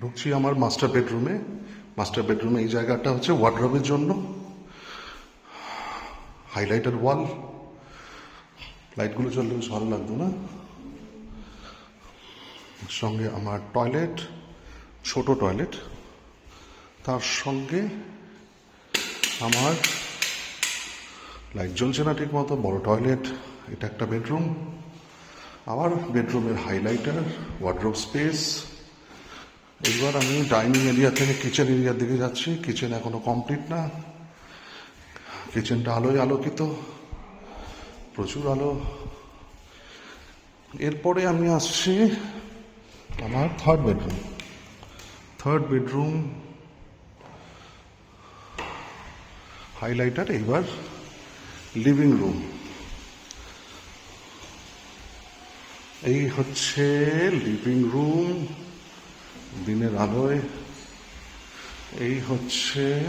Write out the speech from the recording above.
ঢুকছি আমার মাস্টার বেডরুমে। মাস্টার বেডরুমে এই জায়গাটা হচ্ছে ওয়ার্ডরোবের জন্য। হাইলাইটার ওয়াল, লাইটগুলো জ্বললে বেশ ভালো লাগতো না। সঙ্গে আমার টয়লেট, ছোট টয়লেট, তার সঙ্গে আমার লাইট জ্বলছে না ঠিক মতো, বড় টয়লেট। এটা একটা বেডরুম। আবার বেডরুমের হাইলাইটার, ওয়ার্ডরোব স্পেস। এবার আমি ডাইনিং এরিয়া থেকে কিচেন এরিয়ার দিকে যাচ্ছি। কিচেন এখনো কমপ্লিট না। কিচেনটা আলোয় আলোকিত, প্রচুর আলো। এরপরে আমি আসছি আমার third bedroom. Third bedroom highlighter. এইবার লিভিং রুম। এই হচ্ছে লিভিং রুম দিনের আলোয়। এই হচ্ছে